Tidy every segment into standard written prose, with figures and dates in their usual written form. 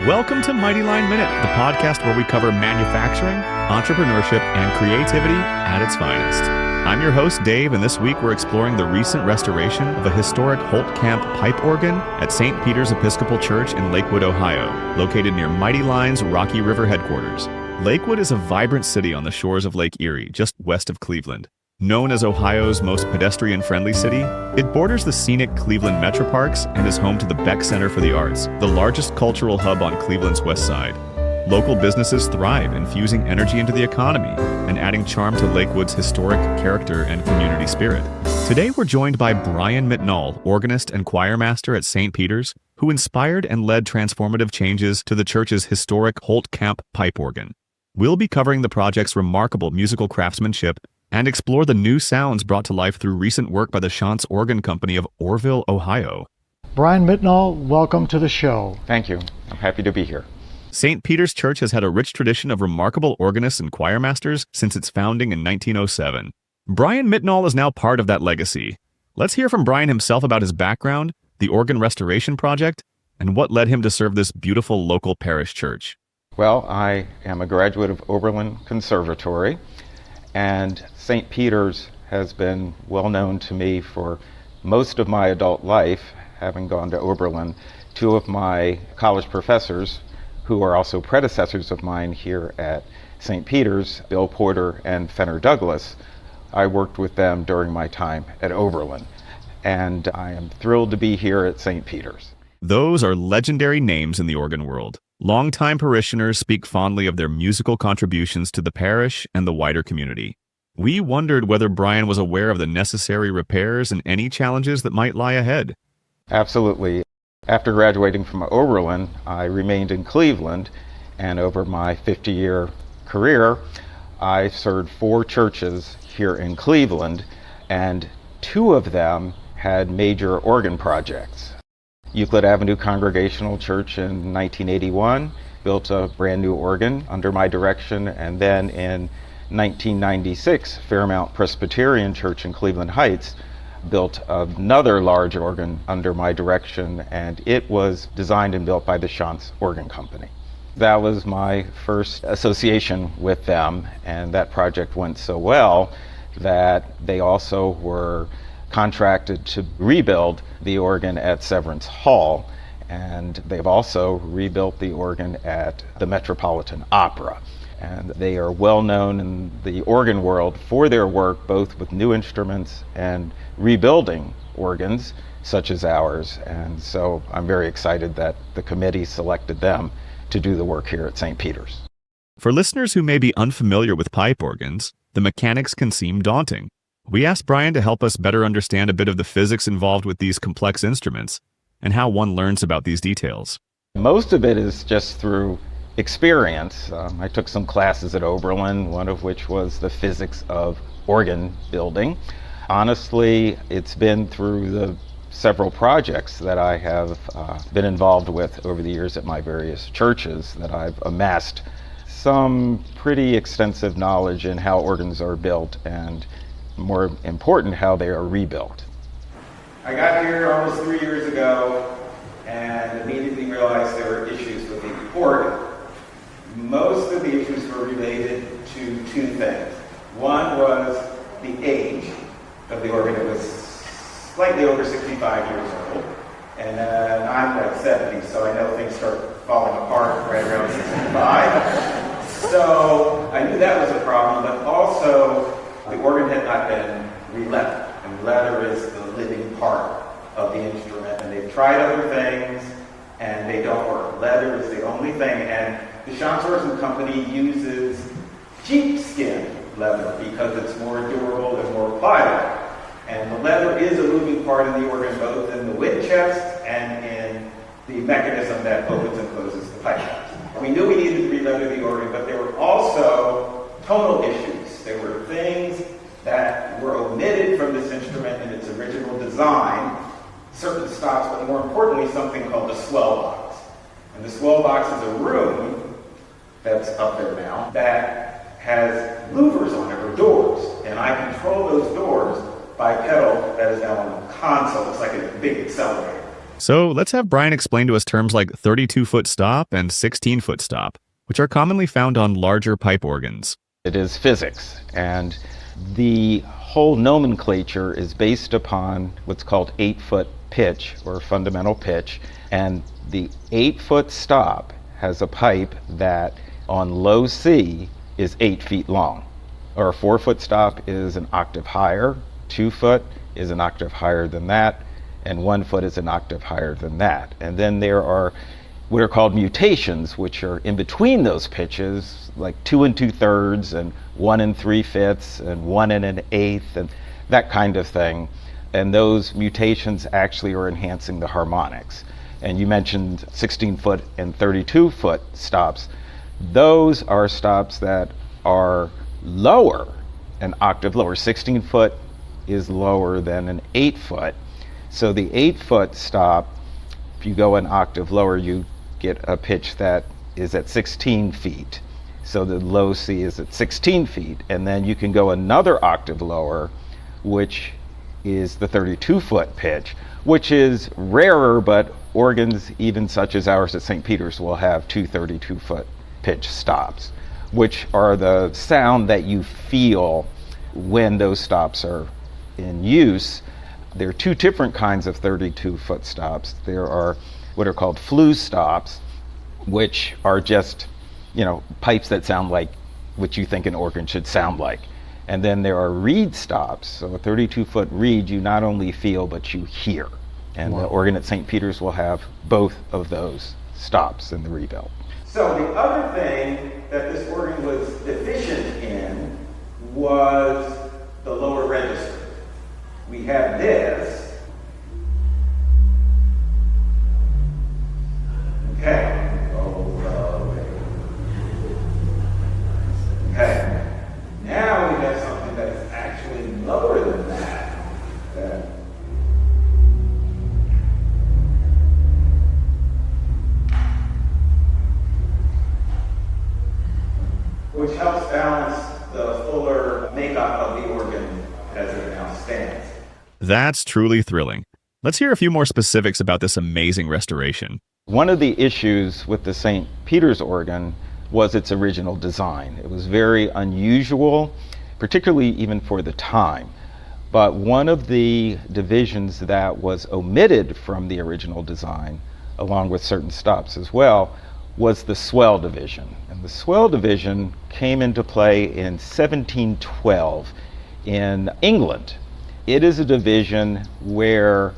Welcome to Mighty Line Minute, the podcast where we cover manufacturing, entrepreneurship, and creativity at its finest. I'm your host, Dave, and this week we're exploring the recent restoration of a historic Holtkamp pipe organ at St. Peter's Episcopal Church in Lakewood, Ohio, located near Mighty Line's Rocky River headquarters. Lakewood is a vibrant city on the shores of Lake Erie, just west of Cleveland. Known as Ohio's most pedestrian-friendly city, it borders the scenic Cleveland Metroparks and is home to the Beck Center for the Arts, the largest cultural hub on Cleveland's west side. Local businesses thrive, infusing energy into the economy and adding charm to Lakewood's historic character and community spirit. Today we're joined by Bryan Mitnaul, organist and choirmaster at St. Peter's, who inspired and led transformative changes to the church's historic Holtkamp pipe organ. We'll be covering the project's remarkable musical craftsmanship and explore the new sounds brought to life through recent work by the Chance Organ Company of Orrville, Ohio. Bryan Mitnaul, welcome to the show. Thank you. I'm happy to be here. St. Peter's Church has had a rich tradition of remarkable organists and choirmasters since its founding in 1907. Bryan Mitnaul is now part of that legacy. Let's hear from Bryan himself about his background, the organ restoration project, and what led him to serve this beautiful local parish church. Well, I am a graduate of Oberlin Conservatory, and St. Peter's has been well known to me for most of my adult life, having gone to Oberlin. Two of my college professors, who are also predecessors of mine here at St. Peter's, Bill Porter and Fenner Douglas, I worked with them during my time at Oberlin, and I am thrilled to be here at St. Peter's. Those are legendary names in the organ world. Longtime parishioners speak fondly of their musical contributions to the parish and the wider community. We wondered whether Bryan was aware of the necessary repairs and any challenges that might lie ahead. Absolutely. After graduating from Oberlin, I remained in Cleveland, and over my 50-year career, I served 4 churches here in Cleveland, and 2 of them had major organ projects. Euclid Avenue Congregational Church in 1981 built a brand new organ under my direction, and then in 1996, Fairmount Presbyterian Church in Cleveland Heights built another large organ under my direction, and it was designed and built by the Chance Organ Company. That was my first association with them, and that project went so well that they also were contracted to rebuild the organ at Severance Hall, and they've also rebuilt the organ at the Metropolitan Opera. And they are well known in the organ world for their work both with new instruments and rebuilding organs such as ours. And so I'm very excited that the committee selected them to do the work here at St. Peter's. For listeners who may be unfamiliar with pipe organs, the mechanics can seem daunting. We asked Bryan to help us better understand a bit of the physics involved with these complex instruments and how one learns about these details. Most of it is just through experience. I took some classes at Oberlin, one of which was the physics of organ building. Honestly, it's been through the several projects that I have been involved with over the years at my various churches that I've amassed some pretty extensive knowledge in how organs are built and, more important, how they are rebuilt. I got here almost 3 years ago and immediately realized there were issues with the organ. Most of the issues were related to 2 things. One was the age of the organ. It was slightly over 65 years old, and I'm like 70, so I know things start falling apart right around 65. So I knew that was a problem, but also the organ had not been re-leathered, and leather is the living part of the instrument, and they've tried other things, and they don't work. Leather is the only thing, and the Chance Organ Company uses sheepskin leather because it's more durable and more pliable. And the leather is a moving part in the organ, both in the wind chest and in the mechanism that opens and closes the pipe. We knew we needed to re-leather the organ, but there were also tonal issues. There were things that were omitted from this instrument in its original design, certain stops, but more importantly, something called the swell box. And the swell box is a room that's up there now that has louvers on it, or doors, and I control those doors by a pedal that is now on the console. It's like a big accelerator. So let's have Bryan explain to us terms like 32-foot stop and 16-foot stop, which are commonly found on larger pipe organs. It is physics, and the whole nomenclature is based upon what's called 8-foot pitch or fundamental pitch, and the 8-foot stop has a pipe that on low C is 8 feet long, or a 4-foot stop is an octave higher, 2 foot is an octave higher than that, and 1 foot is an octave higher than that. And then there are what are called mutations, which are in between those pitches, like 2 2/3 and 1 3/5 and 1 1/8 and that kind of thing. And those mutations actually are enhancing the harmonics. And you mentioned 16-foot and 32-foot stops. Those are stops that are lower, an octave lower. 16-foot is lower than an 8-foot. So the 8-foot stop, if you go an octave lower, you get a pitch that is at 16 feet. So the low C is at 16 feet. And then you can go another octave lower, which is the 32-foot pitch, which is rarer, but organs, even such as ours at St. Peter's, will have two 32-foot pitch stops, which are the sound that you feel when those stops are in use. There are two different kinds of 32-foot stops. There are what are called flue stops, which are just, pipes that sound like what you think an organ should sound like. And then there are reed stops. So a 32-foot reed you not only feel, but you hear. And Wow. the organ at St. Peter's will have both of those stops in the rebuild. So the other thing that this organ was deficient in was the lower register. We have this. Okay. Okay. Now we have something that's actually lower than that. Which helps balance the fuller makeup of the organ as it now stands. That's truly thrilling. Let's hear a few more specifics about this amazing restoration. One of the issues with the St. Peter's organ was its original design. It was very unusual, particularly even for the time. But one of the divisions that was omitted from the original design, along with certain stops as well, was the swell division. And the swell division came into play in 1712 in England. It is a division where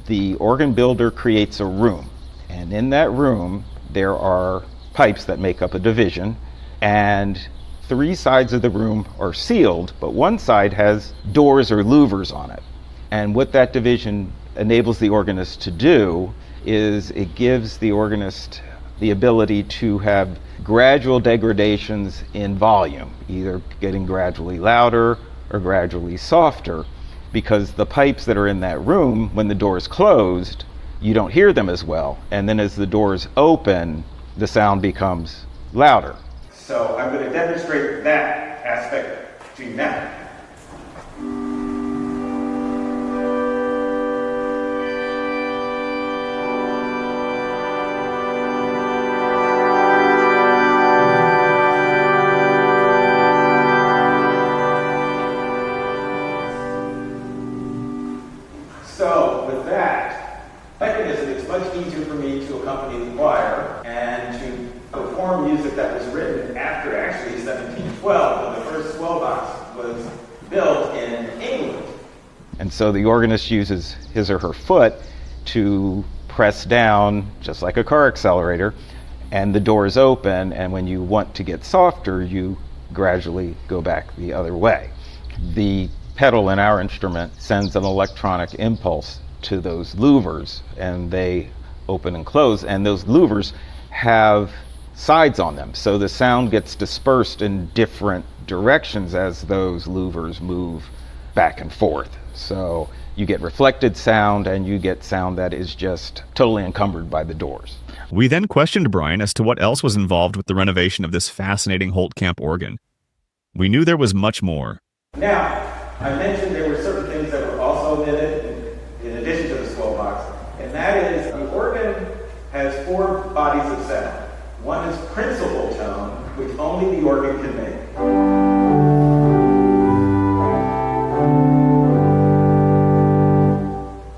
the organ builder creates a room. And in that room, there are pipes that make up a division, and 3 sides of the room are sealed, but one side has doors or louvers on it. And what that division enables the organist to do is it gives the organist the ability to have gradual degradations in volume, either getting gradually louder or gradually softer, because the pipes that are in that room, when the door is closed, you don't hear them as well. And then as the doors open, the sound becomes louder. So I'm going to demonstrate that aspect to you now. So with that mechanism, it's much easier for me to accompany the choir and to perform music that was written after actually 1712, when the first swell box was built in England. And so the organist uses his or her foot to press down, just like a car accelerator, and the doors open, and when you want to get softer, you gradually go back the other way. The pedal in our instrument sends an electronic impulse to those louvers, and they open and close, and those louvers have sides on them, so the sound gets dispersed in different directions as those louvers move back and forth. So you get reflected sound, and you get sound that is just totally encumbered by the doors. We then questioned Bryan as to what else was involved with the renovation of this fascinating Holtkamp organ. We knew there was much more. Now, I mentioned there were certain things that were also omitted in addition to the swell box, and that is bodies of sound. One is principal tone, which only the organ can make.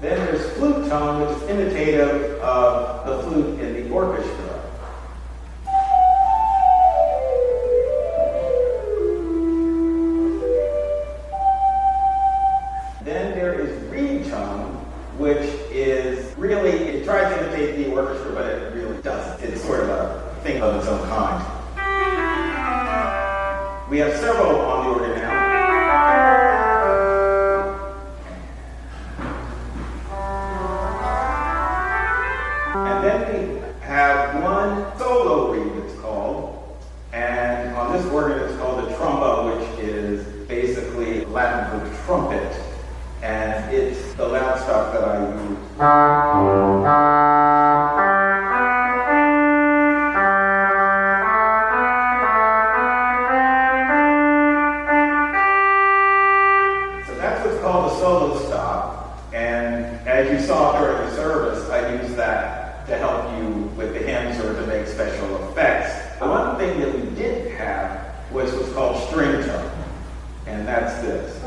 Then there's flute tone, which is imitative of the flute in the orchestra. Then there is reed tone, which is really, it tries to imitate the orchestra, but it really doesn't. It's sort of a thing of its own kind. We have several on the organ now. And then we have one solo reed, it's called. And on this organ it's called a tromba, which is basically Latin for trumpet. And it's the loud stop that I use. So that's what's called the solo stop. And as you saw during the service, I used that to help you with the hymns or to make special effects. The one thing that we didn't have was what's called string tone. And that's this.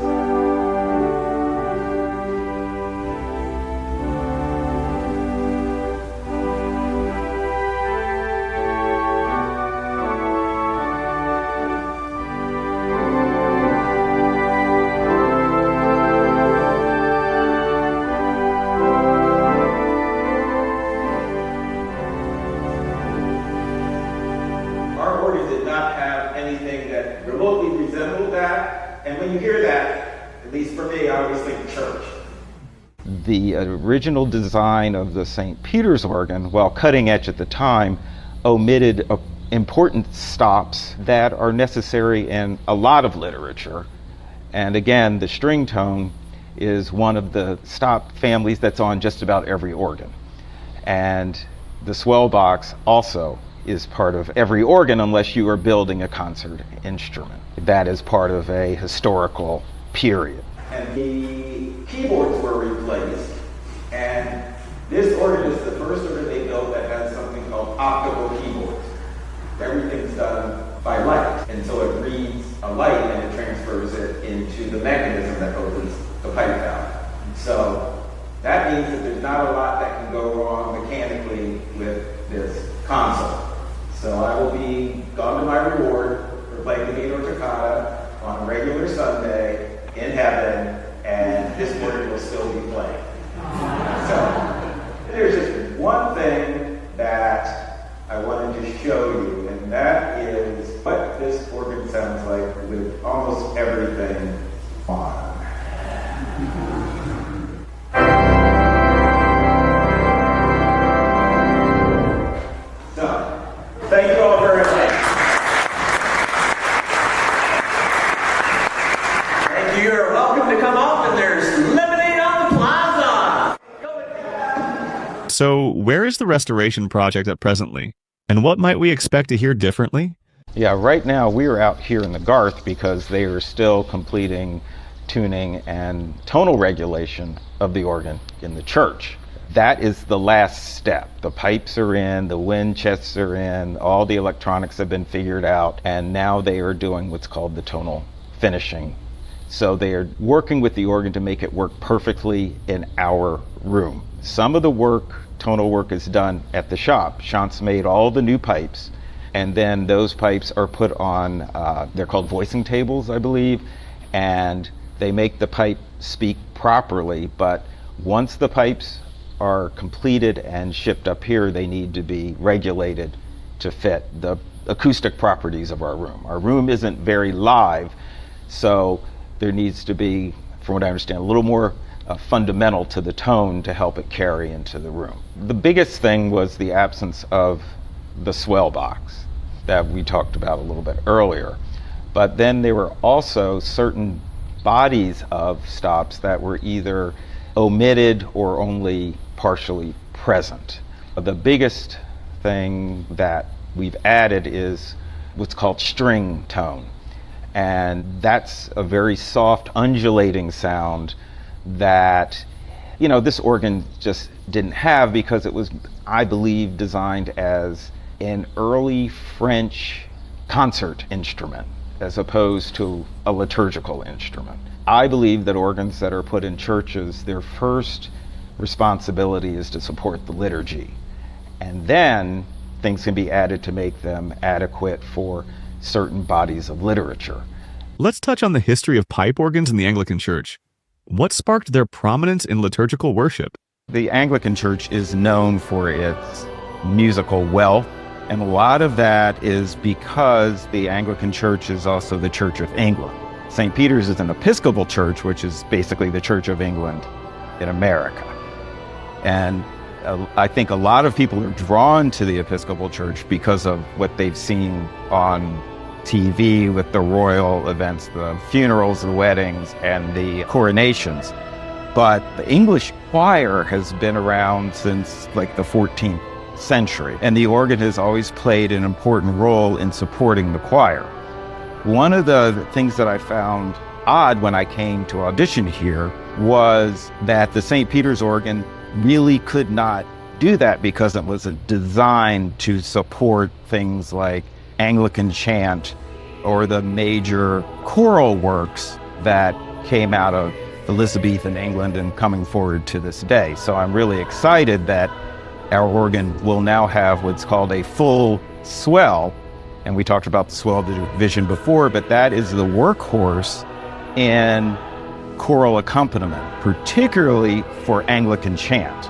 The original design of the St. Peter's organ, while cutting edge at the time, omitted important stops that are necessary in a lot of literature. And again, the string tone is one of the stop families that's on just about every organ. And the swell box also is part of every organ unless you are building a concert instrument. That is part of a historical period. And the keyboards were replaced, and this organ is the first organ they built that has something called optical keyboards. Everything's done by light, and so it reads a light and it transfers it into the mechanism that opens the pipe valve. So that means that there's not a lot that can go wrong mechanically with this console. So I will be gone to my reward for playing the Vino Toccata on a regular Sunday in heaven, and this organ will still be playing. So there's just one thing that I wanted to show you, and that is what this organ sounds like with almost everything on. So, thank you all very much. You're welcome to come up, and there's lemonade on the plaza. So, where is the restoration project at presently? And what might we expect to hear differently? Yeah, right now we are out here in the Garth because they are still completing tuning and tonal regulation of the organ in the church. That is the last step. The pipes are in, the wind chests are in, all the electronics have been figured out, and now they are doing what's called the tonal finishing. So they are working with the organ to make it work perfectly in our room. Some of the work, tonal work, is done at the shop. Shant's made all the new pipes, and then those pipes are put on, they're called voicing tables, I believe, and they make the pipe speak properly, but once the pipes are completed and shipped up here, they need to be regulated to fit the acoustic properties of our room. Our room isn't very live, so there needs to be, from what I understand, a little more fundamental to the tone to help it carry into the room. The biggest thing was the absence of the swell box that we talked about a little bit earlier. But then there were also certain bodies of stops that were either omitted or only partially present. The biggest thing that we've added is what's called string tone. And that's a very soft, undulating sound that, this organ just didn't have because it was I believe, designed as an early French concert instrument as opposed to a liturgical instrument. I believe that organs that are put in churches, their first responsibility is to support the liturgy. And then things can be added to make them adequate for certain bodies of literature. Let's touch on the history of pipe organs in the Anglican Church. What sparked their prominence in liturgical worship? The Anglican Church is known for its musical wealth, and a lot of that is because the Anglican Church is also the Church of England. St. Peter's is an Episcopal Church, which is basically the Church of England in America. And I think a lot of people are drawn to the Episcopal Church because of what they've seen on TV with the royal events, the funerals, the weddings, and the coronations. But the English choir has been around since like the 14th century, and the organ has always played an important role in supporting the choir. One of the things that I found odd when I came to audition here was that the St. Peter's organ really could not do that because it was designed to support things like Anglican chant or the major choral works that came out of Elizabethan England and coming forward to this day. So I'm really excited that our organ will now have what's called a full swell. And we talked about the swell division before, but that is the workhorse in choral accompaniment, particularly for Anglican chant,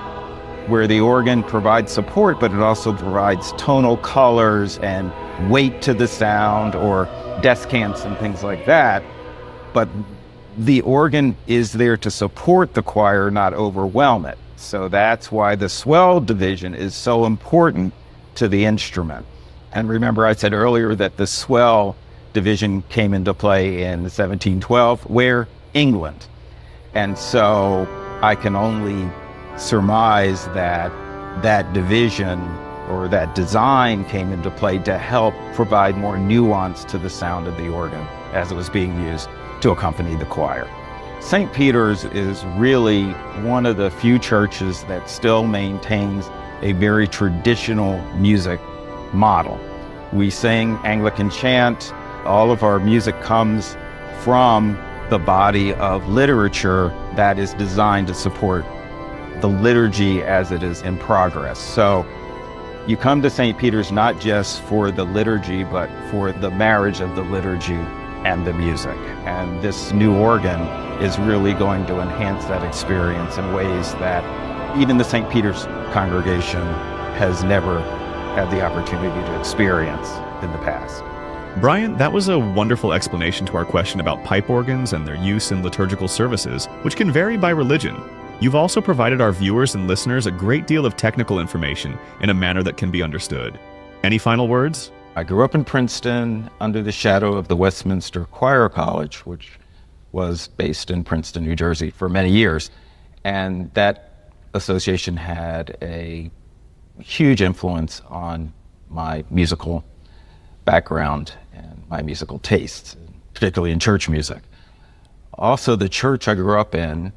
where the organ provides support, but it also provides tonal colors and weight to the sound, or descants and things like that. But the organ is there to support the choir, not overwhelm it. So that's why the swell division is so important to the instrument. And remember, I said earlier that the swell division came into play in 1712, where England. And so I can only surmise that that division or that design came into play to help provide more nuance to the sound of the organ as it was being used to accompany the choir. St. Peter's is really one of the few churches that still maintains a very traditional music model. We sing Anglican chant. All of our music comes from the body of literature that is designed to support the liturgy as it is in progress. So you come to St. Peter's not just for the liturgy, but for the marriage of the liturgy and the music. And this new organ is really going to enhance that experience in ways that even the St. Peter's congregation has never had the opportunity to experience in the past. Bryan, that was a wonderful explanation to our question about pipe organs and their use in liturgical services, which can vary by religion. You've also provided our viewers and listeners a great deal of technical information in a manner that can be understood. Any final words? I grew up in Princeton under the shadow of the Westminster Choir College, which was based in Princeton, New Jersey for many years. And that association had a huge influence on my musical background and my musical tastes, particularly in church music. Also, the church I grew up in,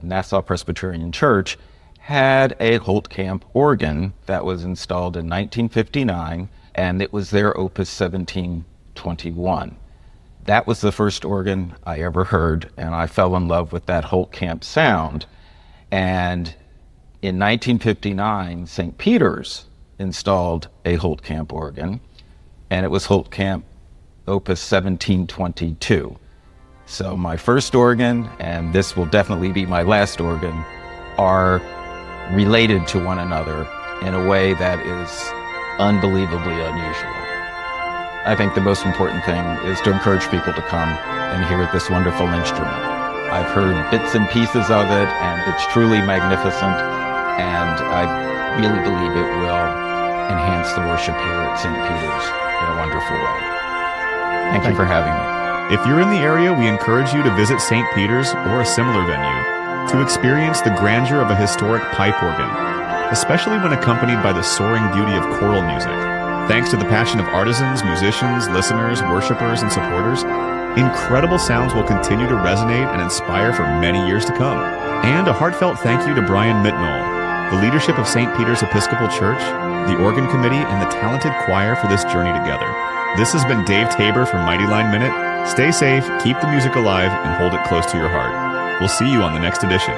Nassau Presbyterian Church, had a Holtkamp organ that was installed in 1959, and it was their Opus 1721. That was the first organ I ever heard, and I fell in love with that Holtkamp sound. And in 1959, St. Peter's installed a Holtkamp organ, and it was Holtkamp Opus 1722. So my first organ, and this will definitely be my last organ, are related to one another in a way that is unbelievably unusual. I think the most important thing is to encourage people to come and hear this wonderful instrument. I've heard bits and pieces of it, and it's truly magnificent, and I really believe it will enhance the worship here at St. Peter's in a wonderful way. Thank you for having me. If you're in the area, we encourage you to visit St. Peter's or a similar venue to experience the grandeur of a historic pipe organ, especially when accompanied by the soaring beauty of choral music. Thanks to the passion of artisans, musicians, listeners, worshipers, and supporters, incredible sounds will continue to resonate and inspire for many years to come. And a heartfelt thank you to Bryan Mitnaul. the leadership of St. Peter's Episcopal Church, the organ committee, and the talented choir for this journey together. This has been Dave Tabor from Mighty Line Minute. Stay safe, keep the music alive, and hold it close to your heart. We'll see you on the next edition.